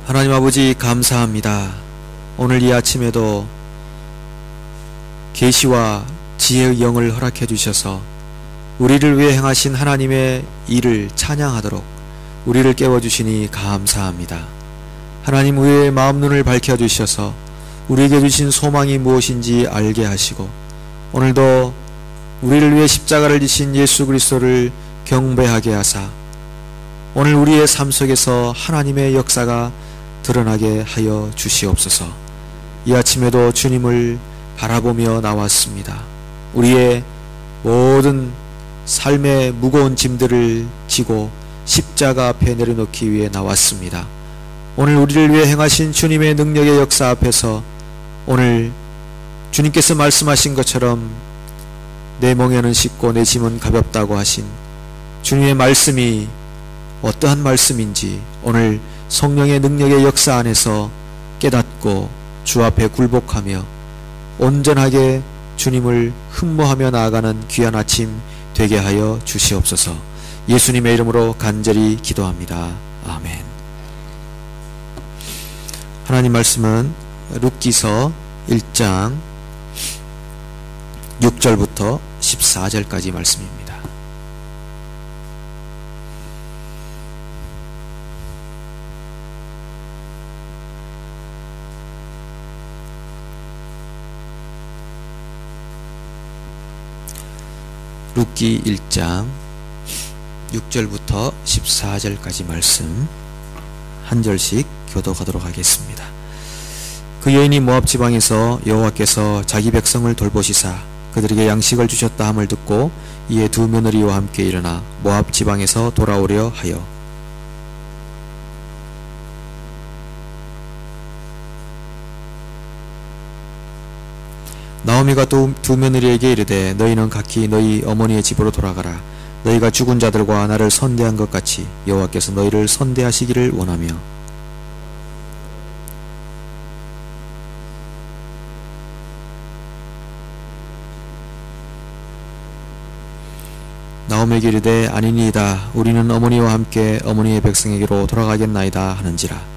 하나님 아버지 감사합니다. 오늘 이 아침에도 계시와 지혜의 영을 허락해 주셔서 우리를 위해 행하신 하나님의 일을 찬양하도록 우리를 깨워주시니 감사합니다. 하나님 우리의 마음 눈을 밝혀 주셔서 우리에게 주신 소망이 무엇인지 알게 하시고 오늘도 우리를 위해 십자가를 지신 예수 그리스도를 경배하게 하사 오늘 우리의 삶 속에서 하나님의 역사가 드러나게 하여 주시옵소서. 이 아침에도 주님을 바라보며 나왔습니다. 우리의 모든 삶의 무거운 짐들을 지고 십자가 앞에 내려놓기 위해 나왔습니다. 오늘 우리를 위해 행하신 주님의 능력의 역사 앞에서 오늘 주님께서 말씀하신 것처럼 내 멍에는 쉽고 내 짐은 가볍다고 하신 주님의 말씀이 어떠한 말씀인지 오늘 성령의 능력의 역사 안에서 깨닫고 주 앞에 굴복하며 온전하게 주님을 흠모하며 나아가는 귀한 아침 되게 하여 주시옵소서. 예수님의 이름으로 간절히 기도합니다. 아멘. 하나님 말씀은 룻기서 1장 6절부터 14절까지 말씀입니다. 룻기 1장 6절부터 14절까지 말씀 한 절씩 교독하도록 하겠습니다. 그 여인이 모압 지방에서 여호와께서 자기 백성을 돌보시사 그들에게 양식을 주셨다 함을 듣고 이에 두 며느리와 함께 일어나 모압 지방에서 돌아오려 하여 나오미가 두 며느리에게 이르되 너희는 각기 너희 어머니의 집으로 돌아가라. 너희가 죽은 자들과 나를 선대한 것 같이 여호와께서 너희를 선대하시기를 원하며 나오미에게 이르되 아니니이다. 우리는 어머니와 함께 어머니의 백성에게로 돌아가겠나이다 하는지라.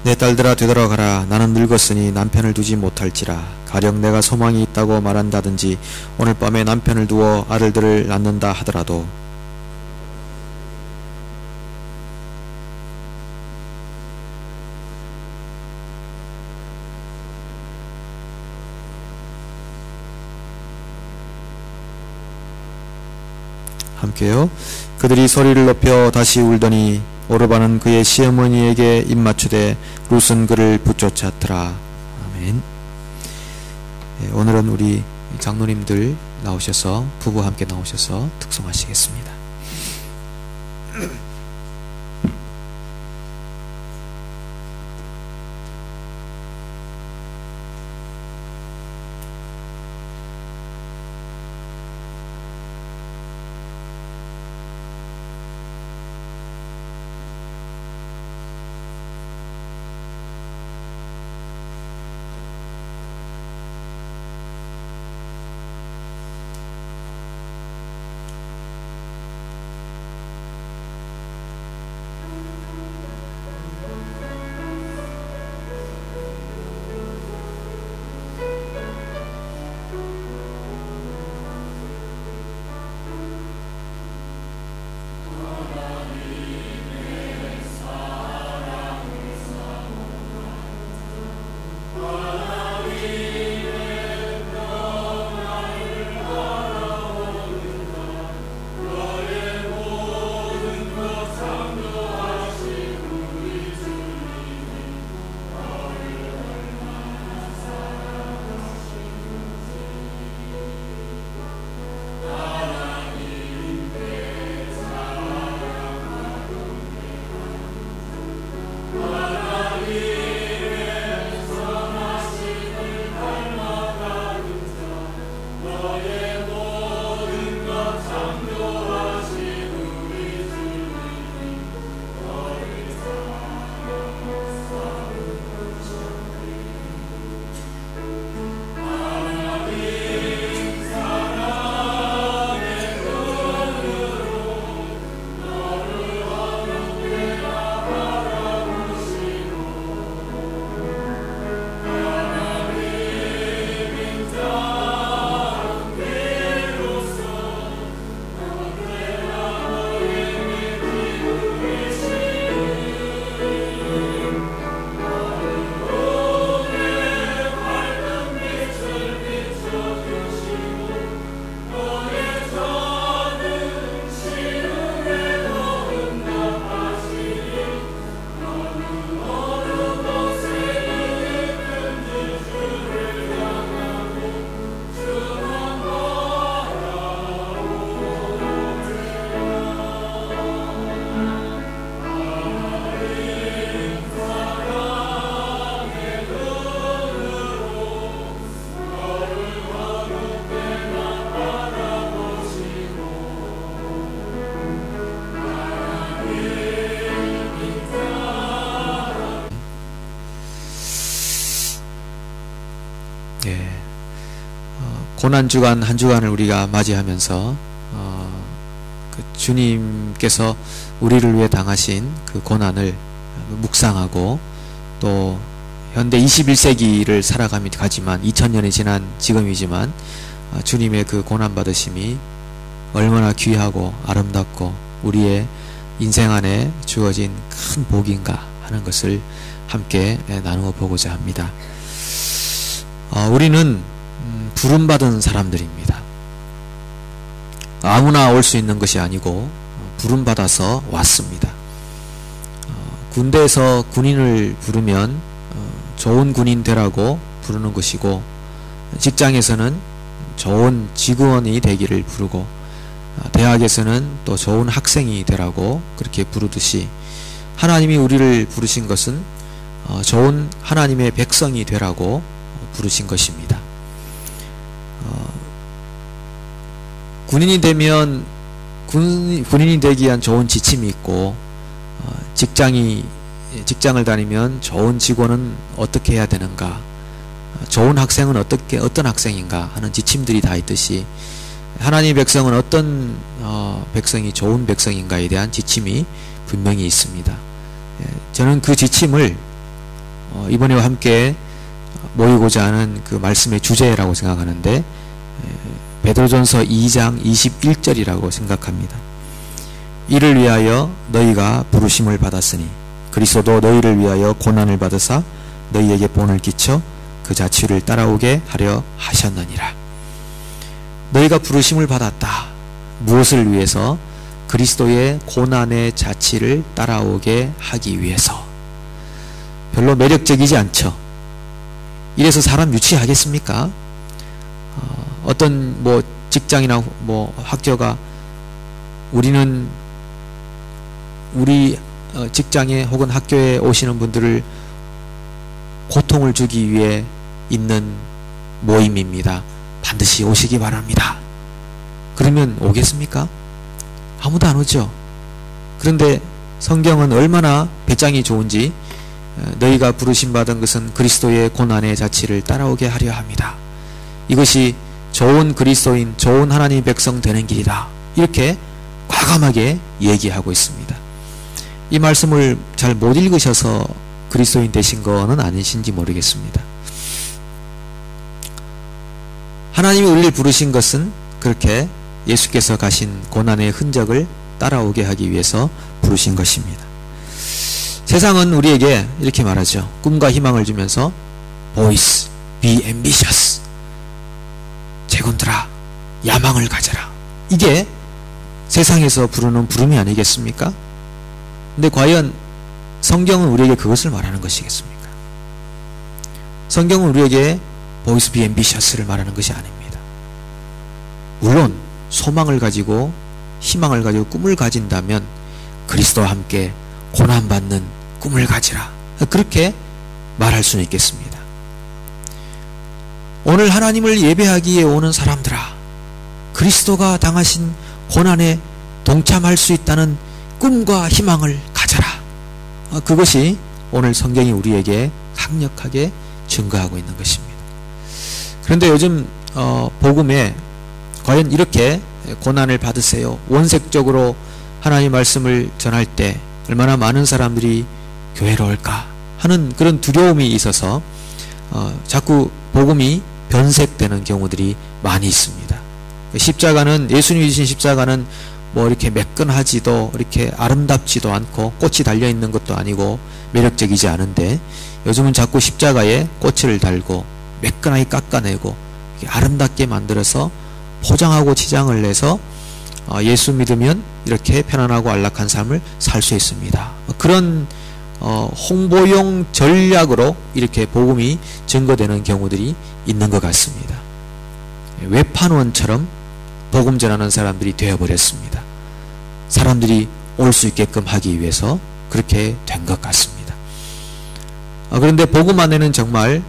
내 딸들아 되돌아가라. 나는 늙었으니 남편을 두지 못할지라. 가령 내가 소망이 있다고 말한다든지 오늘 밤에 남편을 두어 아들들을 낳는다 하더라도 함께요. 그들이 소리를 높여 다시 울더니 오르바는 그의 시어머니에게 입맞추되 룻은 그를 붙쫓았더라. 아멘. 네, 오늘은 우리 장로님들 나오셔서 부부 함께 나오셔서 특송하시겠습니다. 예, 고난주간 한 주간을 우리가 맞이하면서 그 주님께서 우리를 위해 당하신 그 고난을 묵상하고 또 현대 21세기를 살아가지만 2000년이 지난 지금이지만 주님의 그 고난받으심이 얼마나 귀하고 아름답고 우리의 인생 안에 주어진 큰 복인가 하는 것을 함께 나누어 보고자 합니다. 우리는 부름받은 사람들입니다. 아무나 올 수 있는 것이 아니고 부름받아서 왔습니다. 군대에서 군인을 부르면 좋은 군인 되라고 부르는 것이고, 직장에서는 좋은 직원이 되기를 부르고, 대학에서는 또 좋은 학생이 되라고 그렇게 부르듯이 하나님이 우리를 부르신 것은 좋은 하나님의 백성이 되라고 부르신 것입니다. 군인이 되면 군인이 되기 위한 좋은 지침이 있고, 직장을 다니면 좋은 직원은 어떻게 해야 되는가, 좋은 학생은 어떤 학생인가 하는 지침들이 다 있듯이 하나님의 백성은 어떤 백성이 좋은 백성인가에 대한 지침이 분명히 있습니다. 저는 그 지침을 이번에 함께 모이고자 하는 그 말씀의 주제라고 생각하는데, 베드로전서 2장 21절이라고 생각합니다. 이를 위하여 너희가 부르심을 받았으니 그리스도도 너희를 위하여 고난을 받으사 너희에게 본을 끼쳐 그 자취를 따라오게 하려 하셨느니라. 너희가 부르심을 받았다. 무엇을 위해서? 그리스도의 고난의 자취를 따라오게 하기 위해서. 별로 매력적이지 않죠. 이래서 사람 유치하겠습니까? 어떤 직장이나 학교가 우리 직장에 혹은 학교에 오시는 분들을 고통을 주기 위해 있는 모임입니다. 반드시 오시기 바랍니다. 그러면 오겠습니까? 아무도 안 오죠. 그런데 성경은 얼마나 배짱이 좋은지, 너희가 부르심 받은 것은 그리스도의 고난의 자취를 따라오게 하려 합니다. 이것이 좋은 그리스도인, 좋은 하나님의 백성 되는 길이다. 이렇게 과감하게 얘기하고 있습니다. 이 말씀을 잘 못 읽으셔서 그리스도인 되신 거는 아니신지 모르겠습니다. 하나님이 우리를 부르신 것은 그렇게 예수께서 가신 고난의 흔적을 따라오게 하기 위해서 부르신 것입니다. 세상은 우리에게 이렇게 말하죠. 꿈과 희망을 주면서 Boys, be ambitious. 제군들아, 야망을 가져라. 이게 세상에서 부르는 부름이 아니겠습니까? 근데 과연 성경은 우리에게 그것을 말하는 것이겠습니까? 성경은 우리에게 Boys, be ambitious를 말하는 것이 아닙니다. 물론 소망을 가지고 희망을 가지고 꿈을 가진다면 그리스도와 함께 고난받는 꿈을 가지라, 그렇게 말할 수는 있겠습니다. 오늘 하나님을 예배하기에 오는 사람들아, 그리스도가 당하신 고난에 동참할 수 있다는 꿈과 희망을 가져라. 그것이 오늘 성경이 우리에게 강력하게 증거하고 있는 것입니다. 그런데 요즘 복음에 과연 이렇게 고난을 받으세요, 원색적으로 하나님의 말씀을 전할 때 얼마나 많은 사람들이 교회로 올까 하는 그런 두려움이 있어서 자꾸 복음이 변색되는 경우들이 많이 있습니다. 십자가는, 예수님이 주신 십자가는 이렇게 매끈하지도 이렇게 아름답지도 않고 꽃이 달려있는 것도 아니고 매력적이지 않은데, 요즘은 자꾸 십자가에 꽃을 달고 매끈하게 깎아내고 아름답게 만들어서 포장하고 치장을 내서 예수 믿으면 이렇게 편안하고 안락한 삶을 살 수 있습니다. 그런 홍보용 전략으로 이렇게 복음이 증거되는 경우들이 있는 것 같습니다. 외판원처럼 복음 전하는 사람들이 되어버렸습니다. 사람들이 올 수 있게끔 하기 위해서 그렇게 된 것 같습니다. 그런데 복음 안에는 정말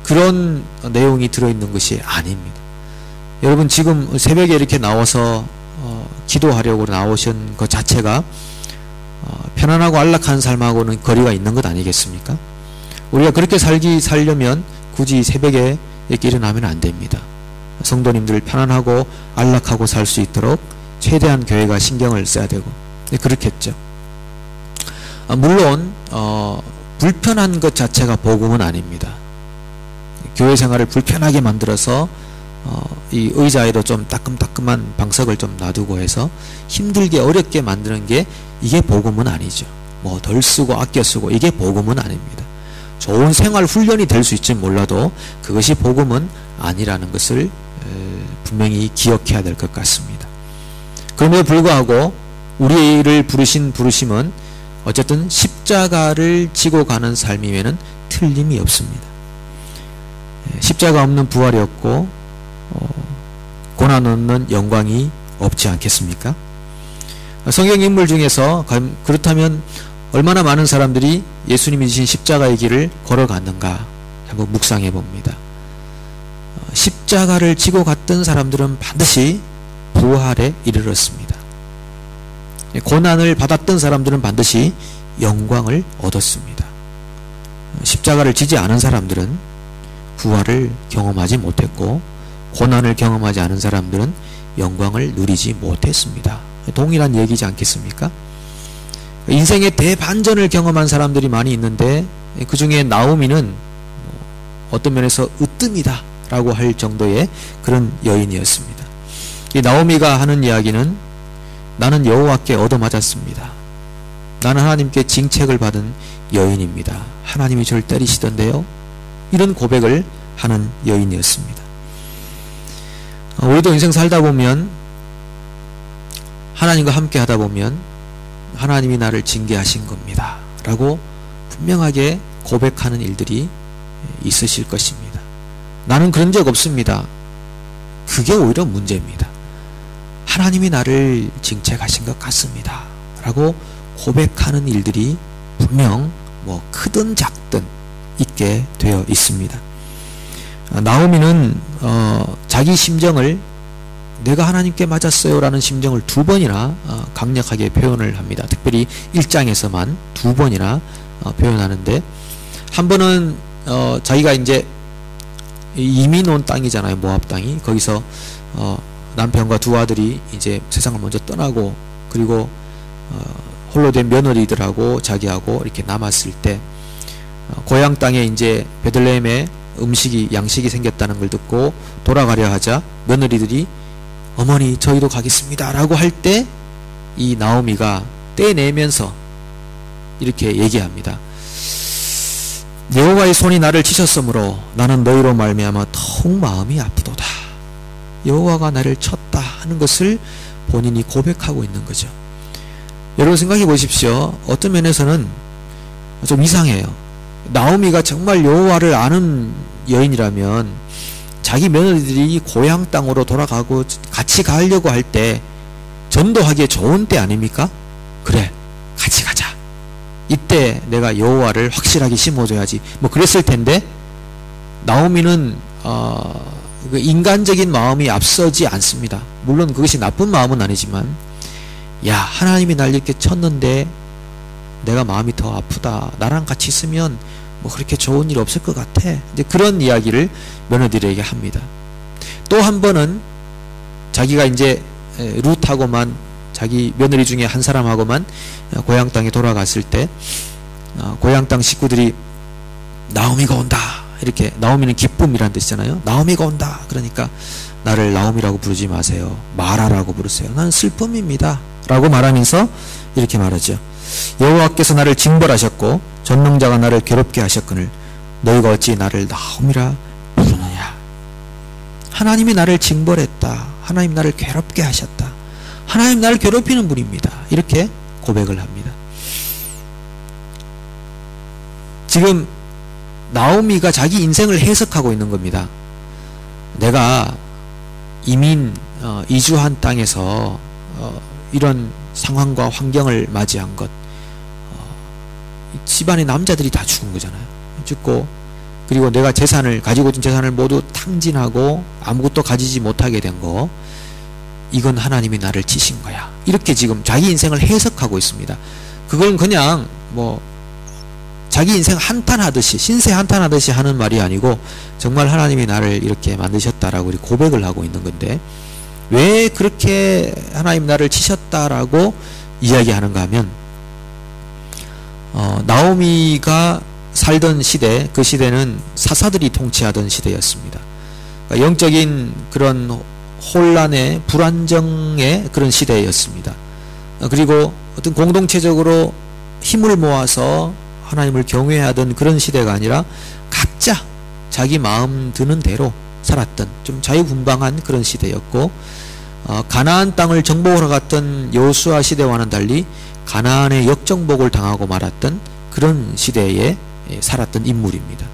그런 내용이 들어있는 것이 아닙니다. 여러분, 지금 새벽에 이렇게 나와서 기도하려고 나오신 것 자체가 편안하고 안락한 삶하고는 거리가 있는 것 아니겠습니까? 우리가 그렇게 살려면 굳이 새벽에 이렇게 일어나면 안 됩니다. 성도님들 편안하고 안락하고 살 수 있도록 최대한 교회가 신경을 써야 되고 그렇겠죠. 물론 불편한 것 자체가 복음은 아닙니다. 교회 생활을 불편하게 만들어서 이 의자에도 좀 따끔따끔한 방석을 좀 놔두고 해서 힘들게 어렵게 만드는 게 이게 복음은 아니죠. 뭐 덜 쓰고 아껴 쓰고 이게 복음은 아닙니다. 좋은 생활 훈련이 될 수 있지 몰라도 그것이 복음은 아니라는 것을 분명히 기억해야 될 것 같습니다. 그럼에도 불구하고 우리를 부르신 부르심은 어쨌든 십자가를 지고 가는 삶이면은 틀림이 없습니다. 십자가 없는 부활이 없고 고난 없는 영광이 없지 않겠습니까? 성경 인물 중에서 그렇다면 얼마나 많은 사람들이 예수님이 지신 십자가의 길을 걸어갔는가 한번 묵상해 봅니다. 십자가를 지고 갔던 사람들은 반드시 부활에 이르렀습니다. 고난을 받았던 사람들은 반드시 영광을 얻었습니다. 십자가를 지지 않은 사람들은 부활을 경험하지 못했고 고난을 경험하지 않은 사람들은 영광을 누리지 못했습니다. 동일한 얘기지 않겠습니까? 인생의 대반전을 경험한 사람들이 많이 있는데 그 중에 나오미는 어떤 면에서 으뜸이다 라고 할 정도의 그런 여인이었습니다. 이 나오미가 하는 이야기는 나는 여호와께 얻어맞았습니다. 나는 하나님께 징책을 받은 여인입니다. 하나님이 저를 때리시던데요. 이런 고백을 하는 여인이었습니다. 우리도 인생 살다 보면 하나님과 함께 하다 보면 하나님이 나를 징계하신 겁니다 라고 분명하게 고백하는 일들이 있으실 것입니다. 나는 그런 적 없습니다. 그게 오히려 문제입니다. 하나님이 나를 징책하신 것 같습니다 라고 고백하는 일들이 분명 뭐 크든 작든 있게 되어 있습니다. 나오미는 자기 심정을 내가 하나님께 맞았어요 라는 심정을 두 번이나 강력하게 표현을 합니다. 특별히 1장에서만 두 번이나 표현하는데 한 번은 자기가 이제 이민 온 땅이잖아요. 모압 땅이. 거기서 남편과 두 아들이 이제 세상을 먼저 떠나고 그리고 홀로 된 며느리들하고 자기하고 이렇게 남았을 때 고향 땅에 이제 베들레헴에 양식이 생겼다는 걸 듣고 돌아가려 하자 며느리들이 어머니 저희도 가겠습니다 라고 할 때 이 나오미가 떼내면서 이렇게 얘기합니다. 여호와의 손이 나를 치셨으므로 나는 너희로 말미암아 더욱 마음이 아프도다. 여호와가 나를 쳤다 하는 것을 본인이 고백하고 있는 거죠. 여러분 생각해 보십시오. 어떤 면에서는 좀 이상해요. 나오미가 정말 여호와를 아는 여인이라면 자기 며느리들이 고향 땅으로 돌아가고 같이 가려고 할 때 전도하기에 좋은 때 아닙니까? 그래 같이 가자. 이때 내가 여호와를 확실하게 심어줘야지 뭐 그랬을 텐데 나오미는 인간적인 마음이 앞서지 않습니다. 물론 그것이 나쁜 마음은 아니지만 야 하나님이 날 이렇게 쳤는데 내가 마음이 더 아프다. 나랑 같이 있으면 뭐 그렇게 좋은 일 없을 것 같아. 이제 그런 이야기를 며느리들에게 합니다. 또 한 번은 자기가 이제 룻하고만 자기 며느리 중에 한 사람하고만 고향 땅에 돌아갔을 때 고향 땅 식구들이 나오미가 온다. 이렇게 나오미는 기쁨이란 뜻이잖아요. 나오미가 온다. 그러니까 나를 나오미라고 부르지 마세요. 마라라고 부르세요. 나는 슬픔입니다. 라고 말하면서 이렇게 말하죠. 여호와께서 나를 징벌하셨고 전능자가 나를 괴롭게 하셨거늘 너희가 어찌 나를 나오미라 부르느냐. 하나님이 나를 징벌했다. 하나님 나를 괴롭게 하셨다. 하나님 나를 괴롭히는 분입니다. 이렇게 고백을 합니다. 지금 나오미가 자기 인생을 해석하고 있는 겁니다. 내가 이주한 땅에서 이런 상황과 환경을 맞이한 것, 집안의 남자들이 다 죽은 거잖아요. 죽고 그리고 내가 가지고 있던 재산을 모두 탕진하고 아무것도 가지지 못하게 된 거, 이건 하나님이 나를 치신 거야. 이렇게 지금 자기 인생을 해석하고 있습니다. 그건 그냥 자기 인생 한탄하듯이, 신세 한탄하듯이 하는 말이 아니고 정말 하나님이 나를 이렇게 만드셨다라고 우리 고백을 하고 있는 건데, 왜 그렇게 하나님 나를 치셨다라고 이야기하는가 하면, 나오미가 살던 시대, 그 시대는 사사들이 통치하던 시대였습니다. 그러니까 영적인 그런 혼란의, 불안정의 그런 시대였습니다. 그리고 어떤 공동체적으로 힘을 모아서 하나님을 경외하던 그런 시대가 아니라 각자 자기 마음 드는 대로 살았던 좀 자유분방한 그런 시대였고, 가나안 땅을 정복하러 갔던 여호수아 시대와는 달리 가나안의 역정복을 당하고 말았던 그런 시대에 살았던 인물입니다.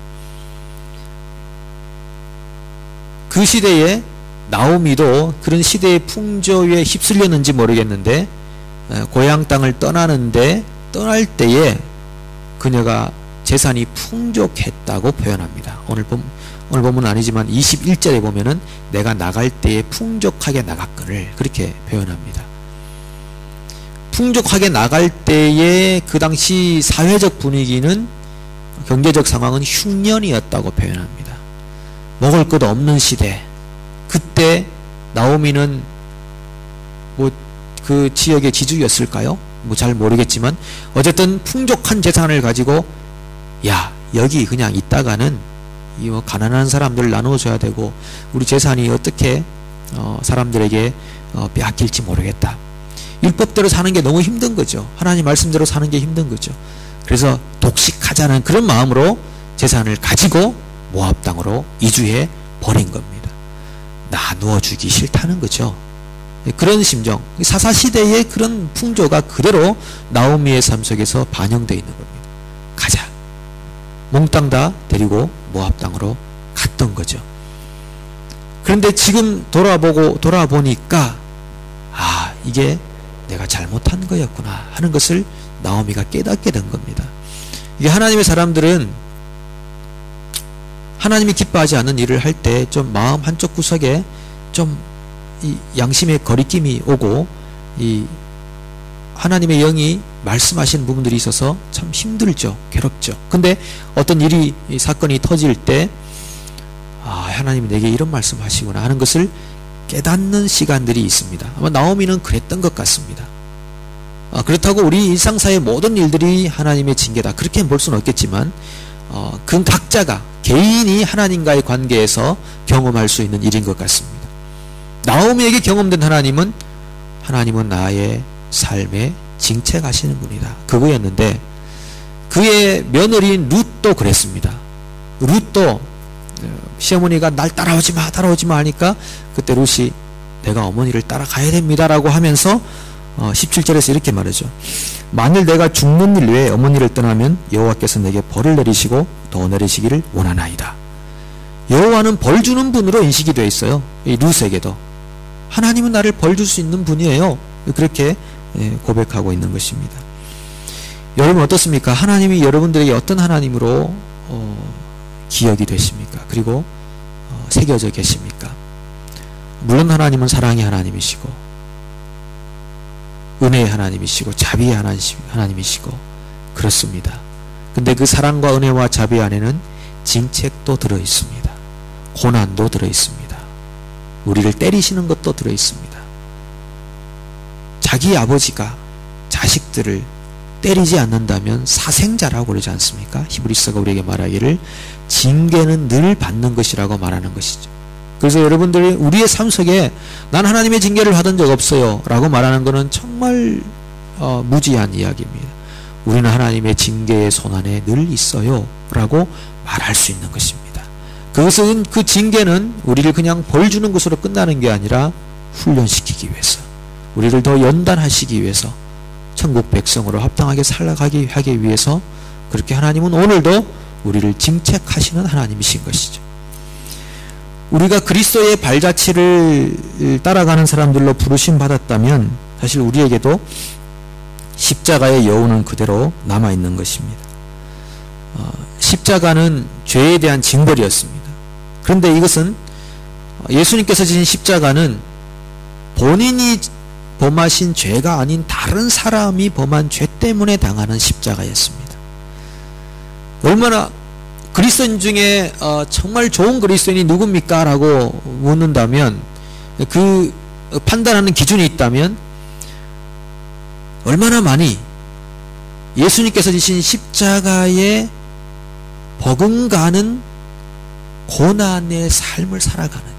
그 시대에 나오미도 그런 시대의 풍조에 휩쓸렸는지 모르겠는데, 고향 땅을 떠나는데, 떠날 때에 그녀가 재산이 풍족했다고 표현합니다. 오늘 보면 아니지만 21절에 보면은 내가 나갈 때에 풍족하게 나갔거늘, 그렇게 표현합니다. 풍족하게 나갈 때에 그 당시 사회적 분위기는, 경제적 상황은 흉년이었다고 표현합니다. 먹을 것 없는 시대. 그때 나오미는 뭐 그 지역의 지주였을까요? 뭐 잘 모르겠지만 어쨌든 풍족한 재산을 가지고, 야, 여기 그냥 있다가는 이 뭐 가난한 사람들 나눠줘야 되고 우리 재산이 어떻게 사람들에게 빼앗길지 모르겠다. 율법대로 사는 게 너무 힘든 거죠. 하나님 말씀대로 사는 게 힘든 거죠. 그래서 독식하자는 그런 마음으로 재산을 가지고 모압 땅으로 이주해 버린 겁니다. 나누어 주기 싫다는 거죠. 그런 심정, 사사시대의 그런 풍조가 그대로 나오미의 삶 속에서 반영되어 있는 겁니다. 가자. 몽땅 다 데리고 모압 땅으로 갔던 거죠. 그런데 지금 돌아보니까, 아, 이게 내가 잘못한 거였구나 하는 것을 나오미가 깨닫게 된 겁니다. 이게 하나님의 사람들은 하나님이 기뻐하지 않는 일을 할 때 좀 마음 한쪽 구석에 좀 이 양심의 거리낌이 오고, 이 하나님의 영이 말씀하시는 부분들이 있어서 참 힘들죠. 괴롭죠. 근데 어떤 일이, 사건이 터질 때, 아, 하나님이 내게 이런 말씀하시구나 하는 것을 깨닫는 시간들이 있습니다. 아마 나오미는 그랬던 것 같습니다. 그렇다고 우리 일상사의 모든 일들이 하나님의 징계다, 그렇게 볼 수는 없겠지만, 그 각자가, 개인이 하나님과의 관계에서 경험할 수 있는 일인 것 같습니다. 나오미에게 경험된 하나님은 나의 삶에 징책하시는 분이다, 그거였는데, 그의 며느리인 룻도 그랬습니다. 룻도 시어머니가 날 따라오지 마 하니까 그때 룻이 내가 어머니를 따라가야 됩니다라고 하면서 17절에서 이렇게 말하죠. 만일 내가 죽는 일 외에 어머니를 떠나면 여호와께서 내게 벌을 내리시고 더 내리시기를 원하나이다. 여호와는 벌 주는 분으로 인식이 되어 있어요. 이 룻에게도 하나님은 나를 벌 줄 수 있는 분이에요. 그렇게 고백하고 있는 것입니다. 여러분 어떻습니까? 하나님이 여러분들에게 어떤 하나님으로 기억이 되십니까? 그리고 새겨져 계십니까? 물론 하나님은 사랑의 하나님이시고 은혜의 하나님이시고 자비의 하나님이시고 그렇습니다. 근데 그 사랑과 은혜와 자비 안에는 징책도 들어있습니다. 고난도 들어있습니다. 우리를 때리시는 것도 들어있습니다. 자기 아버지가 자식들을 때리지 않는다면 사생자라고 그러지 않습니까? 히브리서가 우리에게 말하기를 징계는 늘 받는 것이라고 말하는 것이죠. 그래서 여러분들이 우리의 삶 속에 난 하나님의 징계를 받은 적 없어요 라고 말하는 것은 정말 무지한 이야기입니다. 우리는 하나님의 징계의 손안에 늘 있어요 라고 말할 수 있는 것입니다. 그것은, 그 징계는 우리를 그냥 벌 주는 것으로 끝나는 게 아니라 훈련시키기 위해서, 우리를 더 연단하시기 위해서, 천국 백성으로 합당하게 살아가게 하기 위해서, 그렇게 하나님은 오늘도 우리를 징책하시는 하나님이신 것이죠. 우리가 그리스도의 발자취를 따라가는 사람들로 부르심 받았다면 사실 우리에게도 십자가의 여운은 그대로 남아있는 것입니다. 십자가는 죄에 대한 징벌이었습니다. 그런데 이것은, 예수님께서 지신 십자가는 본인이 범하신 죄가 아닌 다른 사람이 범한 죄 때문에 당하는 십자가였습니다. 얼마나 그리스도인 중에 정말 좋은 그리스도인이 누굽니까? 라고 묻는다면, 그 판단하는 기준이 있다면 얼마나 많이 예수님께서 지신 십자가에 버금가는 고난의 삶을 살아가느냐.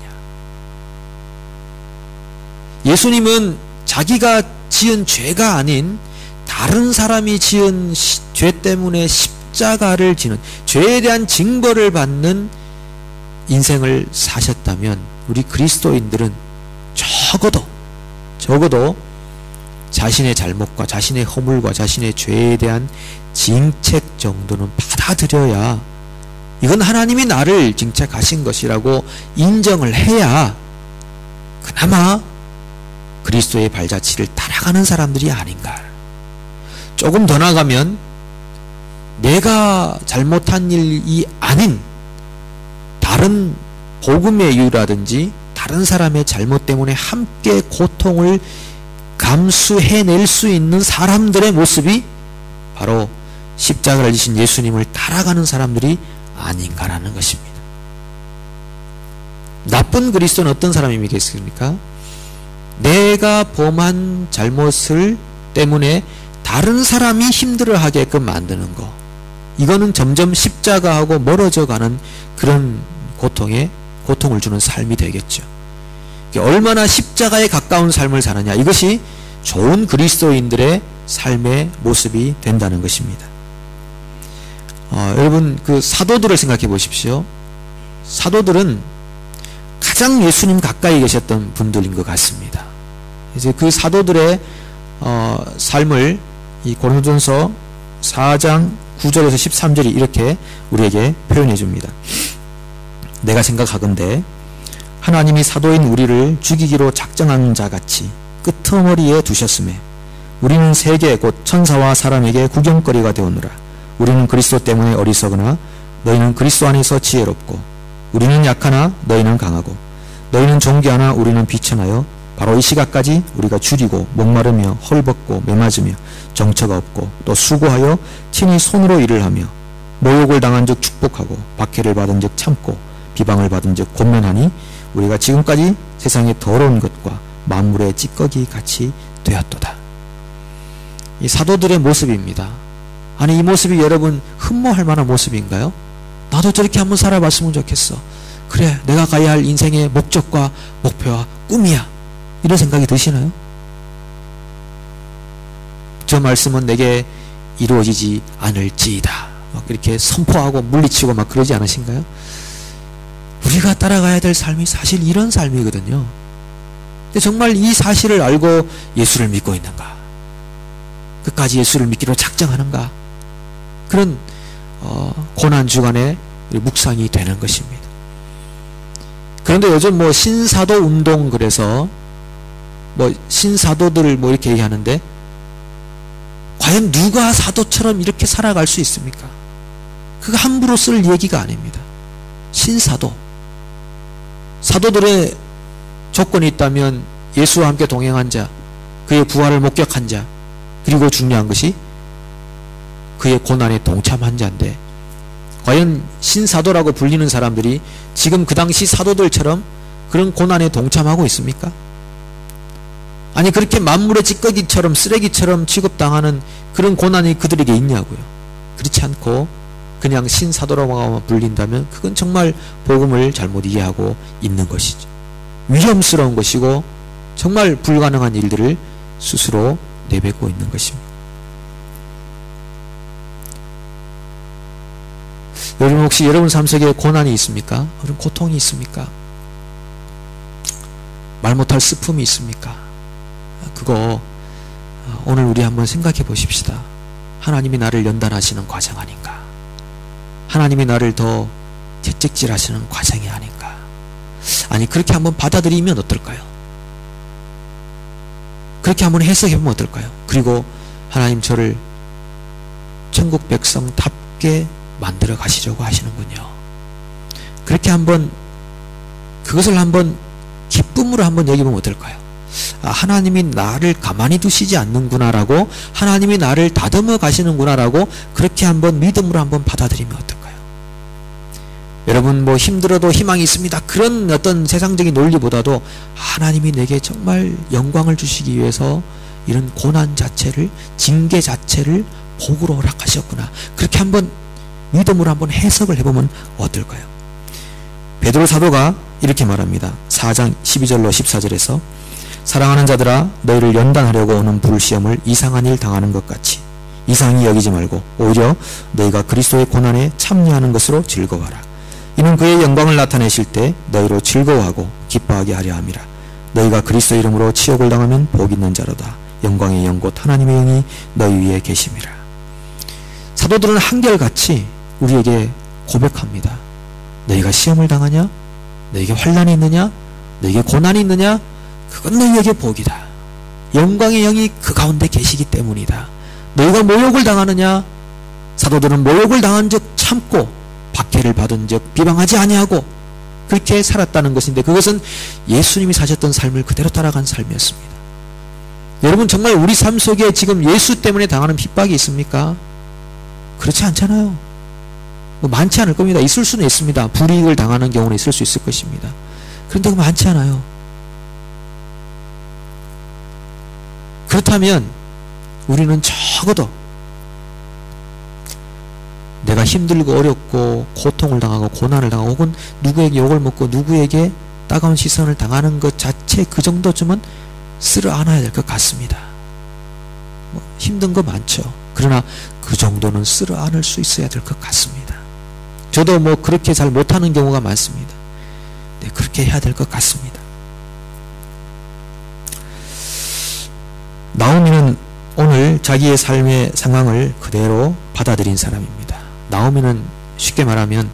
예수님은 자기가 지은 죄가 아닌 다른 사람이 지은 죄 때문에 십자가를 지는, 죄에 대한 징벌을 받는 인생을 사셨다면 우리 그리스도인들은 적어도 자신의 잘못과 자신의 허물과 자신의 죄에 대한 징책 정도는 받아들여야, 이건 하나님이 나를 징책하신 것이라고 인정을 해야 그나마 그리스도의 발자취를 따라가는 사람들이 아닌가. 조금 더 나가면 내가 잘못한 일이 아닌 다른 복음의 이유라든지 다른 사람의 잘못 때문에 함께 고통을 감수해낼 수 있는 사람들의 모습이 바로 십자가를 지신 예수님을 따라가는 사람들이 아닌가라는 것입니다. 나쁜 그리스도는 어떤 사람이겠습니까? 내가 범한 잘못을 때문에 다른 사람이 힘들어하게끔 만드는 거, 이거는 점점 십자가하고 멀어져 가는 그런 고통을 주는 삶이 되겠죠. 얼마나 십자가에 가까운 삶을 사느냐, 이것이 좋은 그리스도인들의 삶의 모습이 된다는 것입니다. 여러분, 그 사도들을 생각해 보십시오. 사도들은 가장 예수님 가까이 계셨던 분들인 것 같습니다. 이제 그 사도들의 삶을 이 고린도전서 4장 9절에서 13절이 이렇게 우리에게 표현해 줍니다. 내가 생각하건대 하나님이 사도인 우리를 죽이기로 작정한 자같이 끄트머리에 두셨음에 우리는 세계 곧 천사와 사람에게 구경거리가 되오느라. 우리는 그리스도 때문에 어리석으나 너희는 그리스도 안에서 지혜롭고, 우리는 약하나 너희는 강하고, 너희는 존귀하나 우리는 비천하여 바로 이 시각까지 우리가 줄이고 목마르며 헐벗고 매맞으며 정처가 없고 또 수고하여 친히 손으로 일을 하며 모욕을 당한 즉 축복하고 박해를 받은 즉 참고 비방을 받은 즉 권면하니 우리가 지금까지 세상의 더러운 것과 만물의 찌꺼기 같이 되었도다. 이 사도들의 모습입니다. 아니, 이 모습이 여러분 흠모할 만한 모습인가요? 나도 저렇게 한번 살아봤으면 좋겠어. 그래, 내가 가야 할 인생의 목적과 목표와 꿈이야. 이런 생각이 드시나요? 저 말씀은 내게 이루어지지 않을지이다. 막 이렇게 선포하고 물리치고 막 그러지 않으신가요? 우리가 따라가야 될 삶이 사실 이런 삶이거든요. 근데 정말 이 사실을 알고 예수를 믿고 있는가? 끝까지 예수를 믿기로 작정하는가? 그런 고난 주간에 묵상이 되는 것입니다. 그런데 요즘 뭐 신사도 운동, 그래서 뭐 신사도들을 뭐 이렇게 얘기하는데, 과연 누가 사도처럼 이렇게 살아갈 수 있습니까? 그거 함부로 쓸 얘기가 아닙니다. 신사도, 사도들의 조건이 있다면 예수와 함께 동행한 자, 그의 부활을 목격한 자, 그리고 중요한 것이 그의 고난에 동참한 자인데, 과연 신사도라고 불리는 사람들이 지금 그 당시 사도들처럼 그런 고난에 동참하고 있습니까? 아니, 그렇게 만물의 찌꺼기처럼 쓰레기처럼 취급당하는 그런 고난이 그들에게 있냐고요. 그렇지 않고 그냥 신사도라고 불린다면 그건 정말 복음을 잘못 이해하고 있는 것이죠. 위험스러운 것이고 정말 불가능한 일들을 스스로 내뱉고 있는 것입니다. 여러분, 혹시 여러분 삶 속에 고난이 있습니까? 그런 고통이 있습니까? 말 못할 슬픔이 있습니까? 그거 오늘 우리 한번 생각해 보십시다. 하나님이 나를 연단하시는 과정 아닌가? 하나님이 나를 더 채찍질하시는 과정이 아닌가? 아니, 그렇게 한번 받아들이면 어떨까요? 그렇게 한번 해석해 보면 어떨까요? 그리고 하나님, 저를 천국 백성답게 만들어 가시려고 하시는군요. 그렇게 한번, 그것을 한번 기쁨으로 한번 여기보면 어떨까요? 하나님이 나를 가만히 두시지 않는구나라고, 하나님이 나를 다듬어 가시는구나라고 그렇게 한번 믿음으로 한번 받아들이면 어떨까요? 여러분 뭐 힘들어도 희망이 있습니다, 그런 어떤 세상적인 논리보다도 하나님이 내게 정말 영광을 주시기 위해서 이런 고난 자체를, 징계 자체를 복으로 허락하셨구나, 그렇게 한번 믿음으로 한번 해석을 해보면 어떨까요? 베드로 사도가 이렇게 말합니다. 4장 12절로 14절에서 사랑하는 자들아, 너희를 연단하려고 오는 불시험을 이상한 일 당하는 것 같이 이상히 여기지 말고 오히려 너희가 그리스도의 고난에 참여하는 것으로 즐거워하라. 이는 그의 영광을 나타내실 때 너희로 즐거워하고 기뻐하게 하려 함이라. 너희가 그리스도 이름으로 치욕을 당하면 복 있는 자로다. 영광의 영 곧 하나님의 영이 너희 위에 계심이라. 사도들은 한결같이 우리에게 고백합니다. 너희가 시험을 당하냐? 너희에게 환난이 있느냐? 너희에게 고난이 있느냐? 그건 너희에게 복이다. 영광의 영이 그 가운데 계시기 때문이다. 너희가 모욕을 당하느냐? 사도들은 모욕을 당한 즉 참고 박해를 받은 즉 비방하지 아니하고 그렇게 살았다는 것인데, 그것은 예수님이 사셨던 삶을 그대로 따라간 삶이었습니다. 여러분 정말 우리 삶 속에 지금 예수 때문에 당하는 핍박이 있습니까? 그렇지 않잖아요. 뭐 많지 않을 겁니다. 있을 수는 있습니다. 불이익을 당하는 경우는 있을 수 있을 것입니다. 그런데 그 많지 않아요. 그렇다면 우리는 적어도 내가 힘들고 어렵고 고통을 당하고 고난을 당하고 혹은 누구에게 욕을 먹고 누구에게 따가운 시선을 당하는 것 자체, 그 정도쯤은 쓸어 안아야 될 것 같습니다. 뭐 힘든 거 많죠. 그러나 그 정도는 쓸어 안을 수 있어야 될 것 같습니다. 저도 뭐 그렇게 잘 못하는 경우가 많습니다. 네, 그렇게 해야 될 것 같습니다. 나오미는 오늘 자기의 삶의 상황을 그대로 받아들인 사람입니다. 나오미는 쉽게 말하면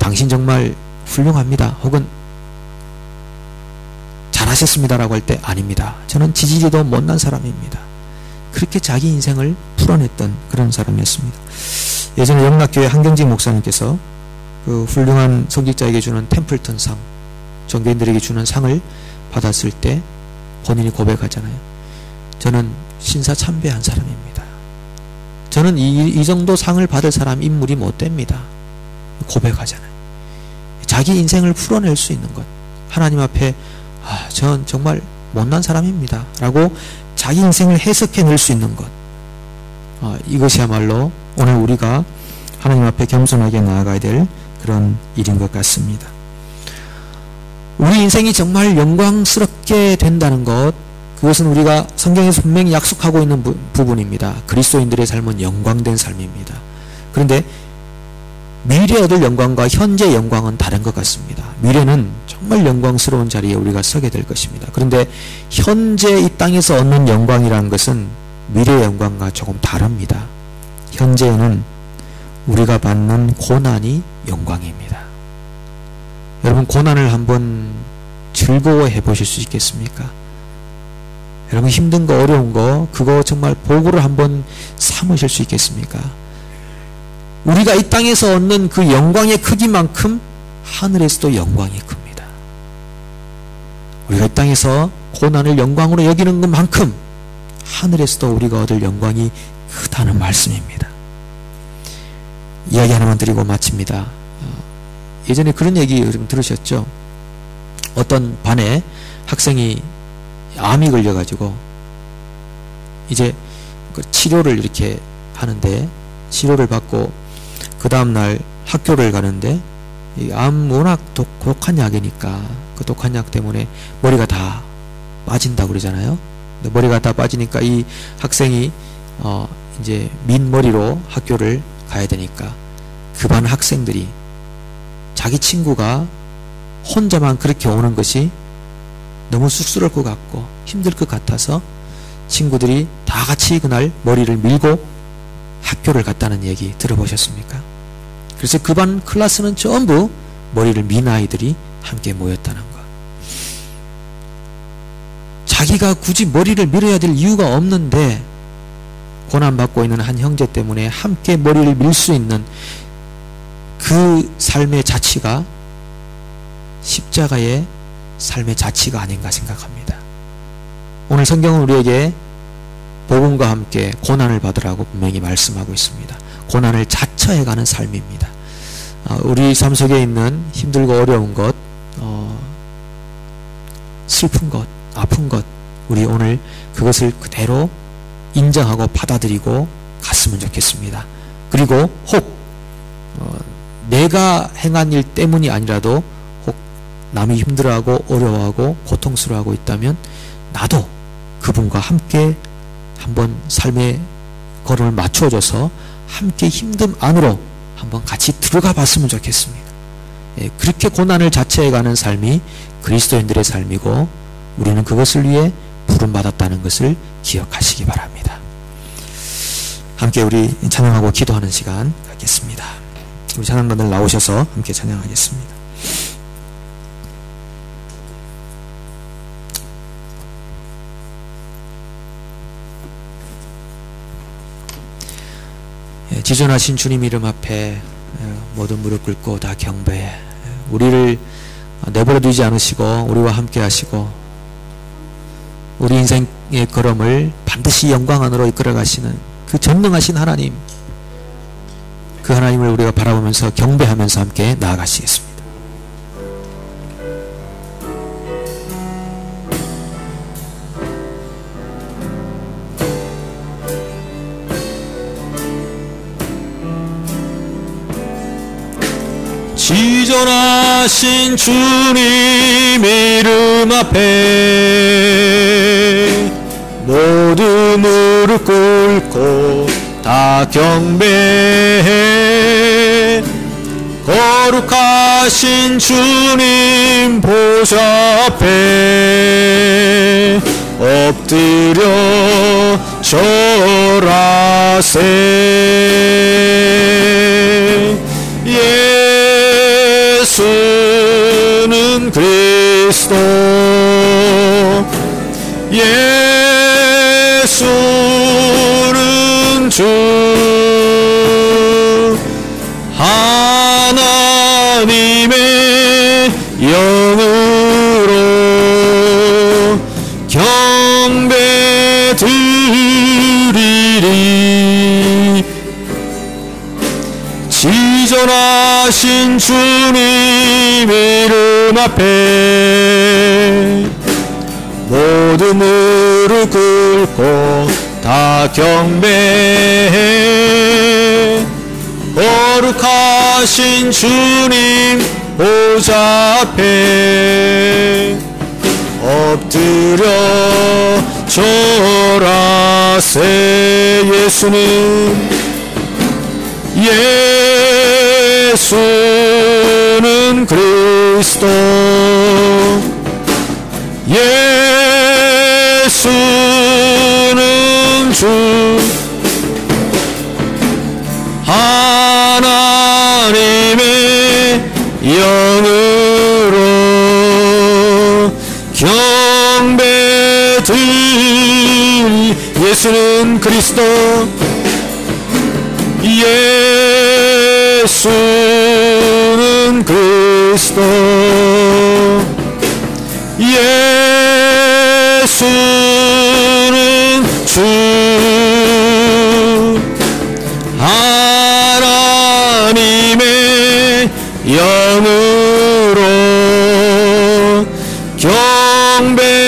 당신 정말 훌륭합니다, 혹은 잘하셨습니다라고 할 때 아닙니다, 저는 지지리도 못난 사람입니다, 그렇게 자기 인생을 풀어냈던 그런 사람이었습니다. 예전에 영락교회 한경직 목사님께서 그 훌륭한 성직자에게 주는 템플턴상, 종교인들에게 주는 상을 받았을 때 본인이 고백하잖아요. 저는 신사참배한 사람입니다. 저는 이 정도 상을 받을 사람 인물이 못 됩니다. 고백하잖아요. 자기 인생을 풀어낼 수 있는 것, 하나님 앞에 전 정말 못난 사람입니다 라고 자기 인생을 해석해낼 수 있는 것, 이것이야말로 오늘 우리가 하나님 앞에 겸손하게 나아가야 될 그런 일인 것 같습니다. 우리 인생이 정말 영광스럽게 된다는 것, 그것은 우리가 성경에서 분명히 약속하고 있는 부분입니다. 그리스도인들의 삶은 영광된 삶입니다. 그런데 미래 얻을 영광과 현재 영광은 다른 것 같습니다. 미래는 정말 영광스러운 자리에 우리가 서게 될 것입니다. 그런데 현재 이 땅에서 얻는 영광이라는 것은 미래의 영광과 조금 다릅니다. 현재는 우리가 받는 고난이 영광입니다. 여러분 고난을 한번 즐거워해 보실 수 있겠습니까? 여러분 힘든 거 어려운 거 그거 정말 복으로 한번 삼으실 수 있겠습니까? 우리가 이 땅에서 얻는 그 영광의 크기만큼 하늘에서도 영광이 큽니다. 우리가 이 땅에서 고난을 영광으로 여기는 것만큼 하늘에서도 우리가 얻을 영광이 크다는 말씀입니다. 이야기 하나만 드리고 마칩니다. 예전에 그런 얘기 여러분 들으셨죠? 어떤 반에 학생이 암이 걸려가지고 이제 그 치료를 이렇게 하는데, 치료를 받고 그 다음날 학교를 가는데 이 암 워낙 독한 약이니까 그 독한 약 때문에 머리가 다 빠진다고 그러잖아요. 근데 머리가 다 빠지니까 이 학생이 이제 민머리로 학교를 가야 되니까 그 반 학생들이 자기 친구가 혼자만 그렇게 오는 것이 너무 쑥스러울 것 같고 힘들 것 같아서 친구들이 다 같이 그날 머리를 밀고 학교를 갔다는 얘기 들어보셨습니까? 그래서 그 반 클래스는 전부 머리를 민 아이들이 함께 모였다는 것. 자기가 굳이 머리를 밀어야 될 이유가 없는데 고난받고 있는 한 형제 때문에 함께 머리를 밀 수 있는 그 삶의 자치가 십자가의 삶의 자치가 아닌가 생각합니다. 오늘 성경은 우리에게 복음과 함께 고난을 받으라고 분명히 말씀하고 있습니다. 고난을 자처해가는 삶입니다. 우리 삶 속에 있는 힘들고 어려운 것, 슬픈 것, 아픈 것, 우리 오늘 그것을 그대로 인정하고 받아들이고 갔으면 좋겠습니다. 그리고 혹 내가 행한 일 때문이 아니라도 혹 남이 힘들어하고 어려워하고 고통스러워하고 있다면 나도 그분과 함께 한번 삶의 걸음을 맞춰줘서 함께 힘듦 안으로 한번 같이 들어가 봤으면 좋겠습니다. 그렇게 고난을 자처해가는 삶이 그리스도인들의 삶이고 우리는 그것을 위해 부름받았다는 것을 기억하시기 바랍니다. 함께 우리 찬양하고 기도하는 시간 갖겠습니다. 우리 찬양단들 나오셔서 함께 찬양하겠습니다. 지존하신 주님 이름 앞에 모든 무릎 꿇고 다 경배해 우리를 내버려 두지 않으시고 우리와 함께 하시고 우리 인생의 걸음을 반드시 영광 안으로 이끌어 가시는 그 전능하신 하나님, 그 하나님을 우리가 바라보면서 경배하면서 함께 나아가시겠습니다. 지존하신 주님 이름 앞에 모두 무릎 꿇고 다 경배해 거룩하신 주님 보좌 앞에 엎드려 절하세. 예수는 그리스도, 예수는 주, 하나님의 영으로 경배드리리. 지존하신 주님 이름 앞에 모두 무릎 꿇고 다 경배해 거룩하신 주님 보좌 앞에 엎드려 절하세. 예수는 그리스도, 예수는 주, 하나님의 영으로 경배드리. 예수는 그리스도, 예수는 그리스도, 예수는 주, 하나님의 영으로 경배